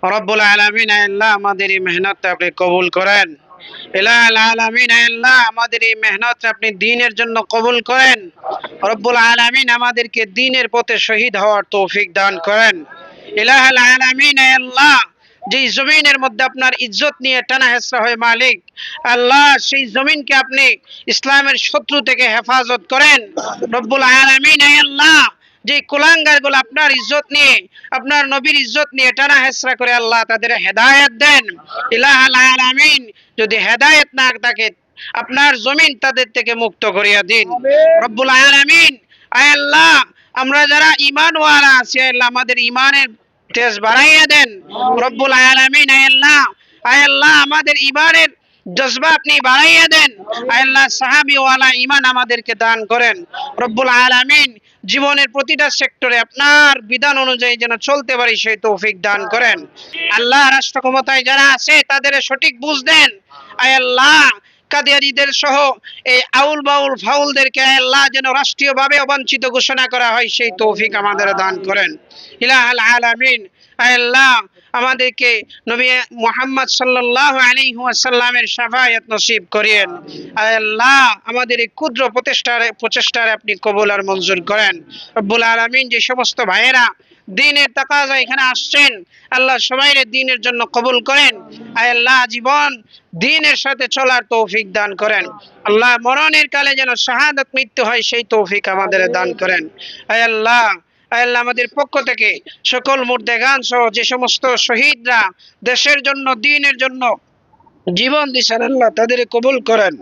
রব্বুল আলামিন আল্লাহ আমাদের এই মেহনত আপনি কবুল করেন। ইলাহুল আলামিন আল্লাহ আমাদের এই মেহনত আপনি দ্বীনের জন্য কবুল করেন। রব্বুল আলামিন আমাদেরকে দ্বীনের পথে শহীদ হওয়ার তৌফিক দান করেন। ইলাহুল আলামিন আল্লাহ যে জমিনের মধ্যে আপনার ইজ্জত নিয়ে টানা হেসরা হয় মালিক, আল্লাহ সেই জমিনকে আপনি ইসলামের শত্রু থেকে হেফাজত করেন। রব্বুল আলামিন আল্লাহ যে কুলাঙ্গার গুলো আপনার ইজ্জত নিয়ে, আপনার নবীর ইজ্জত নিয়ে টানা হেসরা করে, আল্লাহ তাদের হেদায়েত দেন। ইলাহুল আলামিন যদি হেদায়েত না থাকে আপনার জমিন তাদের থেকে মুক্ত করিয়া দিন। রব্বুল আলামিন আয় আল্লাহ আমরা যারা ঈমানওয়ালা আছি আল্লাহ আমাদের ঈমানের তেজ বাড়াইয়া দেন। রব্বুল আলামিন আয় আল্লাহ আমাদের ঈমানের জজবা আপনি বাড়াইয়া দেন। আয় আল্লাহ সাহাবীওয়ালা ঈমান আমাদেরকে দান করেন। রব্বুল আলামিন জীবনের প্রতিটা সেক্টরে আপনার বিধান অনুযায়ী যেন চলতে পারি সেই তৌফিক দান করেন। আল্লাহ রাষ্ট্র ক্ষমতায় যারা আছে তাদের সঠিক বুঝ দেন। আয় আল্লাহ কাদিয়ারীদের সহ এই আউল বাউল ফাউলদেরকে আল্লাহ যেন রাষ্ট্রীয়ভাবে অবাঞ্ছিত ঘোষণা করা হয় সেই তৌফিক আমাদের দান করেন। ইলাহুল আলামিন আল্লাহ আমাদেরকে নবী মুহাম্মদ সাল্লাল্লাহু আলাইহি ওয়াসাল্লামের শাফায়াত নসিব করিয়েন। আল্লাহ আমাদের এই ক্ষুদ্র প্রচেষ্টার আপনি কবুল আর মঞ্জুর করেন। রব্বুল আলামিন যে সমস্ত ভাইয়েরা দ্বীনের তাকাজা এখানে আসছেন আল্লাহ সবাইরে দ্বীনের জন্য কবুল করেন। আয় আল্লাহ জীবন দ্বীনের সাথে চলার তৌফিক দান করেন। আল্লাহ মরণের কালে যেন শাহাদাত মৃত্যু হয় সেই তৌফিক আমাদের দান করেন। আয় আল্লাহ আল্লাহ আমাদের পক্ষ থেকে সকল মুর্দেগান সহ যে সমস্ত শহীদরা দেশের জন্য দ্বীনের জন্য জীবন দিয়েছেন আল্লাহ তাদের কবুল করেন।